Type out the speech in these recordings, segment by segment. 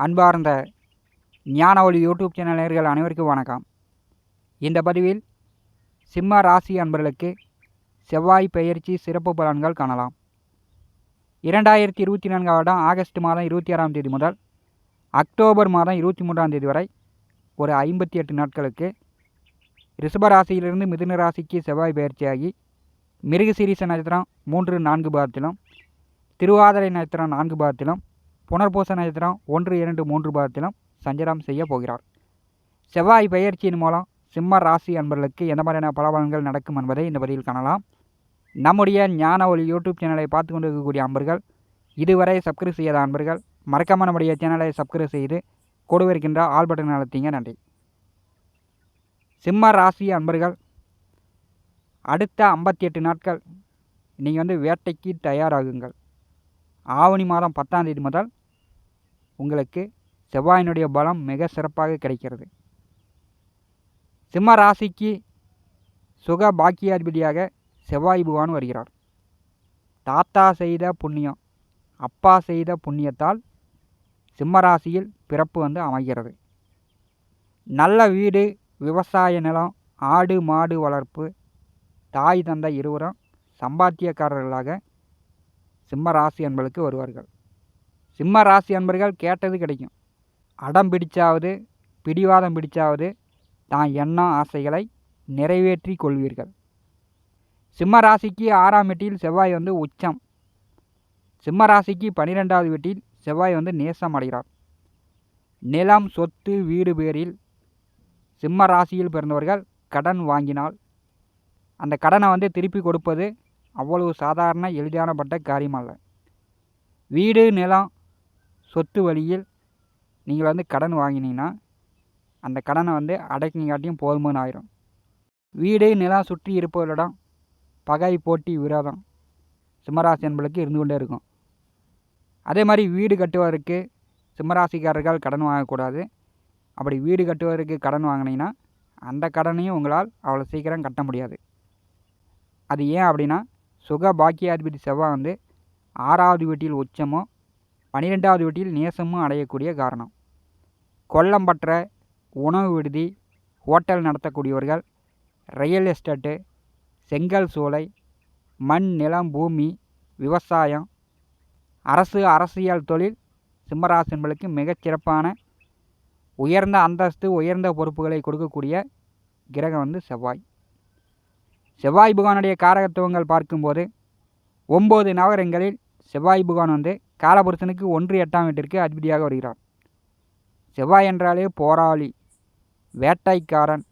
அன்பார்ந்த ஞான ஒளி யூடியூப் சேனல் நேயர்கள் அனைவருக்கும் வணக்கம். இந்த பதிவில் சிம்ம ராசி அன்பர்களுக்கு செவ்வாய் பெயர்ச்சி சிறப்பு பலன்கள் காணலாம். 2024 வருடம் ஆகஸ்ட் மாதம் 26ஆம் தேதி முதல் அக்டோபர் மாதம் 23ஆம் தேதி வரை ஒரு 58 நாட்களுக்கு ரிஷபராசியிலிருந்து மிதுன ராசிக்கு செவ்வாய் பெயர்ச்சியாகி மிருகசீரிஷ நட்சத்திரம் 3-4 பாதத்திலும், திருவாதிரை நட்சத்திரம் 4 பாதத்திலும், புனர்பூச நட்சத்திரம் 1-2-3 பாதத்திலும் சஞ்சாரம் செய்ய போகிறார். செவ்வாய் பெயர்ச்சியின் மூலம் சிம்ம ராசி அன்பர்களுக்கு எந்த மாதிரியான பலன்கள் நடக்கும் என்பதை இந்த பதிவில் காணலாம். நம்முடைய ஞான ஒளி யூடியூப் சேனலை பார்த்து கொண்டு இருக்கக்கூடிய அன்பர்கள், இதுவரை சப்ஸ்கிரைப் செய்யாத அன்பர்கள் மறக்காமல் நம்முடைய சேனலை சப்ஸ்கிரைப் செய்து கூடவே இருக்கின்ற ஆல் பட்டன் அழுத்திங்க. நன்றி. சிம்ம ராசி அன்பர்கள், அடுத்த 58 நாட்கள் நீங்கள் வேட்டைக்கு தயாராகுங்கள். ஆவணி மாதம் 10ஆம் தேதி முதல் உங்களுக்கு செவ்வாயினுடைய பலம் மிக சிறப்பாக கிடைக்கிறது. சிம்ம ராசிக்கு சுக பாக்கியாதிபதியாக செவ்வாய் பகவான் வருகிறார். தாத்தா செய்த புண்ணியம், அப்பா செய்த புண்ணியத்தால் சிம்ம ராசியில் பிறப்பு அமைகிறது. நல்ல வீடு, விவசாய நிலம், ஆடு மாடு வளர்ப்பு, தாய் தந்தை இருவரும் சம்பாத்தியக்காரர்களாக சிம்ம ராசி அன்பர்களுக்கு வருவார்கள். சிம்ம ராசி அன்பர்கள் கேட்டது கிடைக்கும். அடம் பிடிச்சாவது, பிடிவாதம் பிடிச்சாவது தான் எண்ணம் ஆசைகளை நிறைவேற்றி கொள்வீர்கள். சிம்ம ராசிக்கு 6ஆம் வீட்டில் செவ்வாய் உச்சம். சிம்ம ராசிக்கு 12வது வீட்டில் செவ்வாய் நேசம் அடைகிறார். நிலம், சொத்து, வீடு பேரில் சிம்ம ராசியில் பிறந்தவர்கள் கடன் வாங்கினால் அந்த கடனை திருப்பி கொடுப்பது அவ்வளவு சாதாரண எளிதானப்பட்ட காரியம் அல்ல. வீடு, நிலம், சொத்து வழியில் நீங்கள் கடன் வாங்கினீங்கன்னா அந்த கடனை அடைக்கிங்காட்டியும் போதுமான ஆயிரும். வீடு, நிலம் சுற்றி இருப்பவரிடம் பகை, போட்டி, விரோதம் சிம்மராசி என்பளுக்கு இருந்து கொண்டே இருக்கும். அதே மாதிரி வீடு கட்டுவதற்கு சிம்மராசிக்காரர்கள் கடன் வாங்கக்கூடாது. அப்படி வீடு கட்டுவதற்கு கடன் வாங்கினீங்கன்னா அந்த கடனையும் உங்களால் அவ்வளோ சீக்கிரம் கட்ட முடியாது. அது ஏன் அப்படின்னா, சுக பாக்கியாதிபதி செவ்வாய் 6வது வீட்டில் உச்சமும் 12வது வீட்டில் நேசமும் அடையக்கூடிய காரணம். கொல்லம்பற்ற, உணவு விடுதி, ஹோட்டல் நடத்தக்கூடியவர்கள், ரியல் எஸ்டேட்டு, செங்கல் சூளை, மண், நிலம், பூமி, விவசாயம், அரசு, அரசியல் தொழில் சிம்மராசி என்பளுக்கு மிகச்சிறப்பான உயர்ந்த அந்தஸ்து, உயர்ந்த பொறுப்புகளை கொடுக்கக்கூடிய கிரகம் செவ்வாய். செவ்வாய் பகவானுடைய காரகத்துவங்கள் பார்க்கும்போது 9 நவகிரகங்களில் செவ்வாய் பகவான் காலபுருஷனுக்கு 1-8ஆம் வீட்டிற்கு அதிபதியாக வருகிறார். செவ்வாய் என்றாலே போராளி, வேட்டைக்காரன்,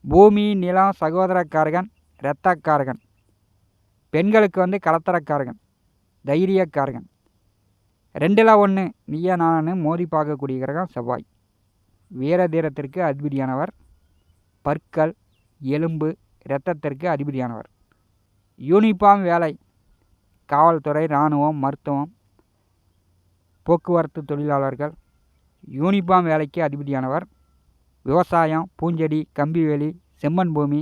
பூமி, நிலம், சகோதரக்காரகன், இரத்தக்காரகன், பெண்களுக்கு கலத்தரக்காரகன், தைரியக்காரகன், 2ல் 1 நீயா நானு மோதி பார்க்கக்கூடிய கிரகம் செவ்வாய். வீர தீரத்திற்கு அதிபதியானவர், பற்கள், எலும்பு, இரத்தத்திற்கு அதிபதியானவர். யூனிஃபார்ம் வேலை, காவல்துறை, இராணுவம், மருத்துவம், போக்குவரத்து தொழிலாளர்கள், யூனிஃபார்ம் வேலைக்கு அதிபதியானவர். விவசாயம், பூஞ்செடி, கம்பிவேலி, செம்மண் பூமி,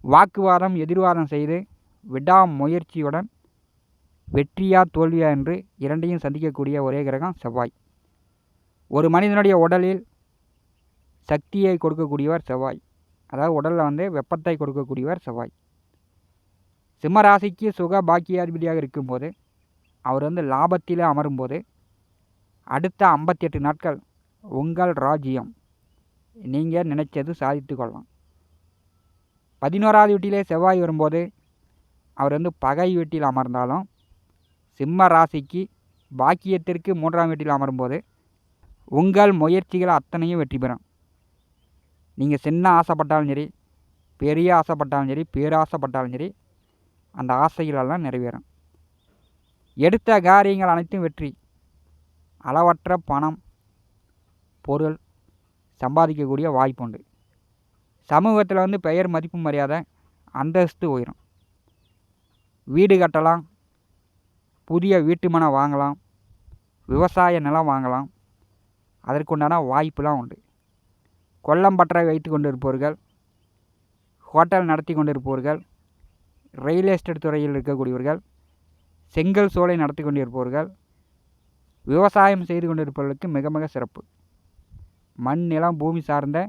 வாக்குவாதம், எதிர்வாதம் செய்து விடாமுயற்சியுடன் வெற்றியா தோல்வியா என்று இரண்டையும் சந்திக்கக்கூடிய ஒரே கிரகம் செவ்வாய். ஒரு மனிதனுடைய உடலில் சக்தியை கொடுக்கக்கூடியவர் செவ்வாய். அதாவது உடலில் வெப்பத்தை கொடுக்கக்கூடியவர் செவ்வாய். சிம்ம ராசிக்கு சுக பாக்கியாதிபதியாக இருக்கும்போது அவர் லாபத்தில் அமரும்போது அடுத்த 58 நாட்கள் உங்கள் ராஜ்யம், நீங்கள் நினைச்சது சாதித்து கொள்ளலாம். 11வது வீட்டிலே செவ்வாய் வரும்போது அவர் பகை வீட்டில் அமர்ந்தாலும் சிம்ம ராசிக்கு பாக்கியத்திற்கு 3ஆம் வீட்டில் அமரும்போது உங்கள் முயற்சிகள் அத்தனையும் வெற்றி பெறும். நீங்கள் சின்ன ஆசைப்பட்டாலும் சரி, பெரிய ஆசைப்பட்டாலும் சரி, பேராசைப்பட்டாலும் சரி, அந்த ஆசைகளெல்லாம் நிறைவேறும். எடுத்த காரியங்கள் அனைத்தும் வெற்றி. அளவற்ற பணம், பொருள் சம்பாதிக்கக்கூடிய வாய்ப்புண்டு. சமூகத்தில் பெயர், மதிப்பு, மரியாதை, அந்தஸ்து உயரும். வீடு கட்டலாம், புதிய வீட்டு மனை வாங்கலாம், விவசாய நிலம் வாங்கலாம். அதற்குண்டான வாய்ப்புலாம் உண்டு. கொல்லம்பற்றை வைத்து கொண்டிருப்பவர்கள், ஹோட்டல் நடத்தி கொண்டிருப்பவர்கள், ரியல் எஸ்டேட் துறையில் இருக்கக்கூடியவர்கள், செங்கல் சோலை நடத்தி கொண்டிருப்பவர்கள், விவசாயம் செய்து கொண்டிருப்பவர்களுக்கு மிக மிக சிறப்பு. மண் நிலம் பூமி சார்ந்த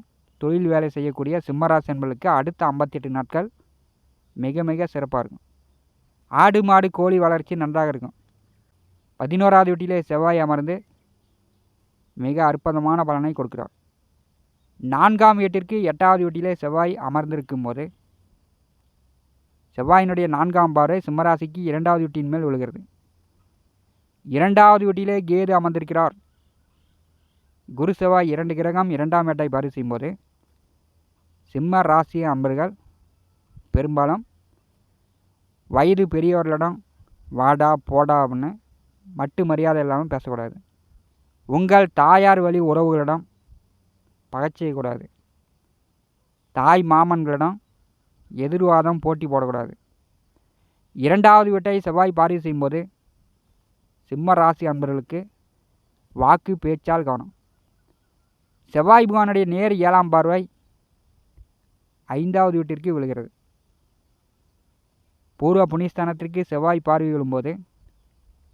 தொழில் வேலை செய்யக்கூடிய சிம்மராசி என்பவர்களுக்கு அடுத்த 58 நாட்கள் மிக மிக சிறப்பாக இருக்கும். ஆடு மாடு கோழி வளர்ச்சி நன்றாக இருக்கும். 11வது வீட்டிலே செவ்வாய் அமர்ந்து மிக அற்புதமான பலனை கொடுக்கிறார். 4ஆம் வீட்டிற்கு 8வது வீட்டிலே செவ்வாய் அமர்ந்திருக்கும் போது செவ்வாயினுடைய 4ஆம் பார்வை சிம்மராசிக்கு 2வது வீட்டின் மேல் விழுகிறது. 2வது வீட்டிலே கேது அமர்ந்திருக்கிறார். குரு செவ்வாய் 2 கிரகம் 2ஆம் வீட்டை பார்வை செய்யும்போது சிம்ம ராசி அன்பர்கள் பெரும்பாலும் வயது பெரியவர்களிடம் வாடா போடா அப்படின்னு மட்டு மரியாதை இல்லாமல் பேசக்கூடாது. உங்கள் தாயார் வழி உறவுகளிடம் பகை செய்யக்கூடாது. தாய் மாமன்களிடம் எதிர்வாதம் போட்டி போடக்கூடாது. 2வது வீட்டை செவ்வாய் பார்வை செய்யும்போது சிம்ம ராசி அன்பர்களுக்கு வாக்கு பேச்சால் கவனம். செவ்வாய் பகவானுடைய நேர் 7ஆம் பார்வை 5வது வீட்டிற்கு விழுகிறது. பூர்வ புண்ணியஸ்தானத்திற்கு செவ்வாய் பார்வை விழும்போது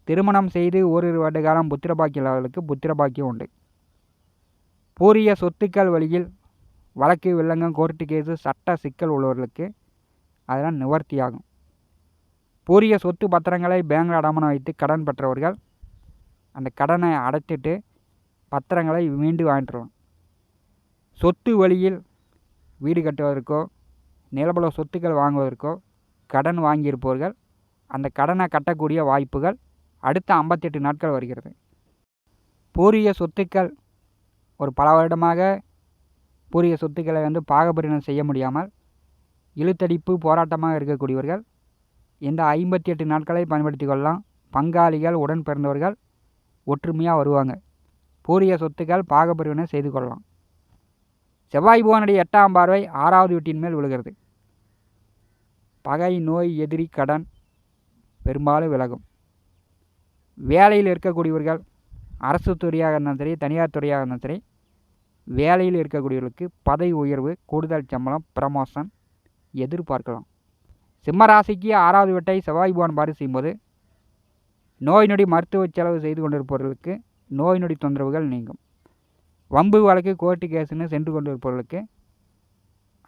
திருமணம் செய்து ஓரிரு வருட காலம் புத்திர பாக்கியம் இல்லாதவர்களுக்கு புத்திர பாக்கியம் உண்டு. பூரிய சொத்துக்கள் வழியில் வழக்கு வில்லங்கம் கோர்ட்டு கேஸு சட்ட சிக்கல் உள்ளவர்களுக்கு அதெல்லாம் நிவர்த்தியாகும். பூரிய சொத்து பத்திரங்களை பேங்கில் அடமானம் வைத்து கடன் பெற்றவர்கள் அந்த கடனை அடைச்சிட்டு பத்திரங்களை மீண்டு வாங்கிட்டுருவாங்க. சொத்து வழியில் வீடு கட்டுவதற்கோ நிலபல சொத்துக்கள் வாங்குவதற்கோ கடன் வாங்கியிருப்பவர்கள் அந்த கடனை கட்டக்கூடிய வாய்ப்புகள் அடுத்த 58 நாட்கள் வருகிறது. பூரிய சொத்துக்கள் ஒரு பல வருடமாக பூரிய சொத்துக்களை பாகப்பிரிவினை செய்ய முடியாமல் இழுத்தடிப்பு போராட்டமாக இருக்கக்கூடியவர்கள் இந்த 58 நாட்களை பயன்படுத்தி கொள்ளலாம். பங்காளிகள் உடன் பிறந்தவர்கள் ஒற்றுமையாக வருவாங்க. பூரிய சொத்துக்கள் பாகப்பிரிவினை செய்து கொள்ளலாம். செவ்வாய் பகவானுடைய 8ஆம் பார்வை 6வது வீட்டின் மேல் விழுகிறது. பகை நோய் எதிரி கடன் பெரும்பாலும் விலகும். வேலையில் இருக்கக்கூடியவர்கள் அரசு துறையாக இருந்தாலும் சரி தனியார் துறையாக இருந்தாலும் சரி வேலையில் இருக்கக்கூடியவர்களுக்கு பதவி உயர்வு கூடுதல் சம்பளம் ப்ரமோஷன் எதிர்பார்க்கலாம். சிம்மராசிக்கு 6வது வீட்டை செவ்வாய் பகவான் பார்வை செய்யும்போது நோய் நொடி மருத்துவ செலவு செய்து கொண்டிருப்பவர்களுக்கு நோய் நொடி தொந்தரவுகள் நீங்கும். வம்பு வழக்கு கோர்ட்டு கேஸுன்னு சென்று கொண்டிருப்பவர்களுக்கு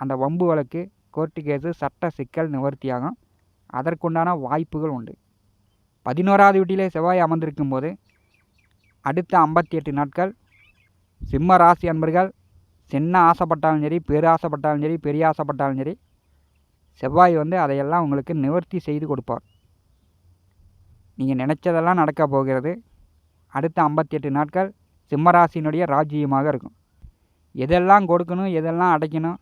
அந்த வம்பு வழக்கு கோர்ட்டு கேஸு சட்ட சிக்கல் நிவர்த்தியாகும். அதற்குண்டான வாய்ப்புகள் உண்டு. 11வது வீட்டிலே செவ்வாய் அமர்ந்திருக்கும் போது அடுத்த 58 நாட்கள் சிம்ம ராசி அன்பர்கள் சின்ன ஆசைப்பட்டாலும் சரி பேராசைப்பட்டாலும் சரி பெரிய ஆசைப்பட்டாலும் சரி செவ்வாய் அதையெல்லாம் உங்களுக்கு நிவர்த்தி செய்து கொடுப்பார். நீங்கள் நினச்சதெல்லாம் நடக்க போகிறது. அடுத்த 58 நாட்கள் சிம்மராசினுடைய ராஜ்யமாக இருக்கும். எதெல்லாம் கொடுக்கணும் எதெல்லாம் அடைக்கணும்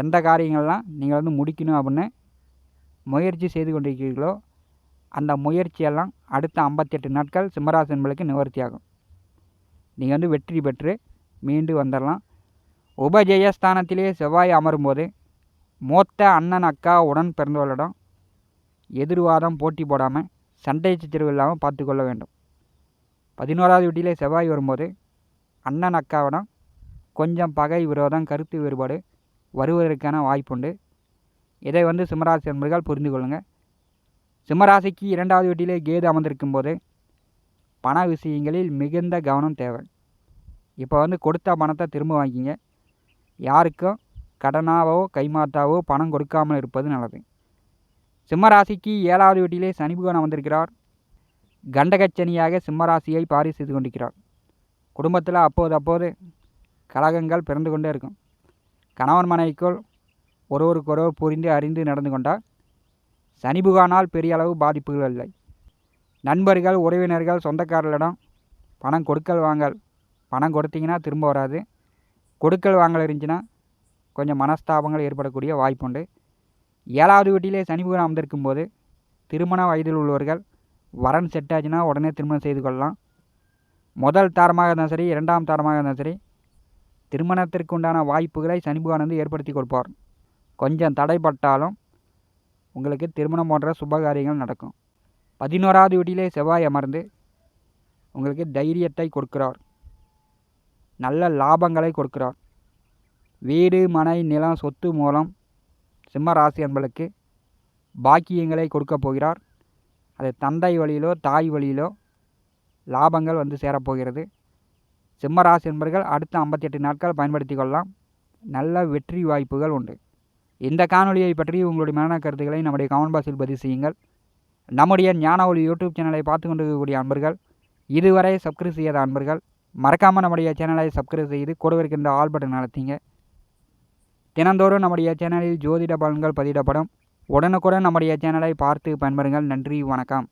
எந்த காரியங்கள்லாம் நீங்கள் முடிக்கணும் அப்படின்னு முயற்சி செய்து கொண்டிருக்கிறீர்களோ அந்த முயற்சியெல்லாம் அடுத்த 58 நாட்கள் சிம்மராசி என்பளுக்கு நிவர்த்தியாகும். நீங்கள் வெற்றி பெற்று மீண்டு வந்துடலாம். உபஜெயஸ்தானத்திலே செவ்வாய் அமரும்போது மூத்த அண்ணன் அக்கா உடன் பிறந்தவர்களிடம் எதிர்வாதம் போட்டி போடாமல் சண்டை சச்சரவு இல்லாமல் பார்த்துக்கொள்ள வேண்டும். 11வது வீட்டிலே செவ்வாய் வரும்போது அண்ணன் அக்காவிடம் கொஞ்சம் பகை விரோதம் கருத்து வேறுபாடு வருவதற்கான வாய்ப்புண்டு. இதை சிம்மராசி என்பர்கள் புரிந்து கொள்ளுங்கள். சிம்மராசிக்கு 2வது வீட்டிலே கேது அமர்ந்திருக்கும் போது பண விஷயங்களில் மிகுந்த கவனம் தேவை. இப்போ கொடுத்த பணத்தை திரும்ப வாங்கிங்க. யாருக்கும் கடனாவோ கைமாத்தாவோ பணம் கொடுக்காமல் இருப்பது நல்லது. சிம்மராசிக்கு 7வது வீட்டிலே சனி பகவான் அமர்ந்திருக்கிறார். கண்டகச்சனியாக சிம்மராசியை பார்வை செய்து கொண்டிருக்கிறார். குடும்பத்தில் அப்போது கலகங்கள் பிறந்து கொண்டே இருக்கும். கணவன் மனைவிக்குள் ஒருவருக்கொருவர் புரிந்து அறிந்து நடந்து கொண்டால் சனி பகவானால் பெரிய அளவு பாதிப்புகள் இல்லை. நண்பர்கள் உறவினர்கள் சொந்தக்காரர்களிடம் பணம் கொடுக்கல் வாங்கல் பணம் கொடுத்தீங்கன்னா திரும்ப வராது. கொடுக்கல் வாங்கல் இருந்துச்சுன்னா கொஞ்சம் மனஸ்தாபங்கள் ஏற்படக்கூடிய வாய்ப்புண்டு. 7வது வீட்டிலே சனி பகவான் அமர்ந்திருக்கும் போது திருமண வயதில் உள்ளவர்கள் வரன் செட் ஆச்சுன்னா உடனே திருமணம் செய்து கொள்ளலாம். முதல் தாரமாக இருந்தாலும் சரி 2ஆம் தாரமாக இருந்தாலும் சரி திருமணத்திற்கு உண்டான வாய்ப்புகளை சனி பகவான் ஏற்படுத்தி கொடுப்பார். கொஞ்சம் தடைப்பட்டாலும் உங்களுக்கு திருமணம் போன்ற சுபகாரியங்கள் நடக்கும். 11வது வீட்டிலே செவ்வாய் அமர்ந்து உங்களுக்கு தைரியத்தை கொடுக்கிறார். நல்ல லாபங்களை கொடுக்கிறார். வீடு மனை நிலம் சொத்து மூலம் சிம்ம ராசி என்பளுக்கு பாக்கியங்களை கொடுக்க போகிறார். அது தந்தை வழியிலோ தாய் வழியிலோ லாபங்கள் வந்து சேரப்போகிறது. சிம்மராசி என்பர்கள் அடுத்த 58 நாட்கள் பயன்படுத்தி கொள்ளலாம். நல்ல வெற்றி வாய்ப்புகள் உண்டு. இந்த காணொலியை பற்றி உங்களுடைய மன கருத்துக்களை நம்முடைய கமெண்ட் பாக்ஸில் பதிவு செய்யுங்கள். நம்முடைய ஞான ஒளி யூடியூப் சேனலை பார்த்து கொண்டிருக்கக்கூடிய அன்பர்கள், இதுவரை சப்ஸ்கிரைப் செய்யாத அன்பர்கள் மறக்காமல் நம்முடைய சேனலை சப்ஸ்கிரைப் செய்து கூட இருக்கின்ற ஆல் பட்டன் அழுத்திங்க. தினந்தோறும் நம்முடைய சேனலில் ஜோதிட பலன்கள் பதிவிடப்படும். உடனுக்குடன் நம்முடைய சேனலை பார்த்து பயன்பெறுங்கள். நன்றி, வணக்கம்.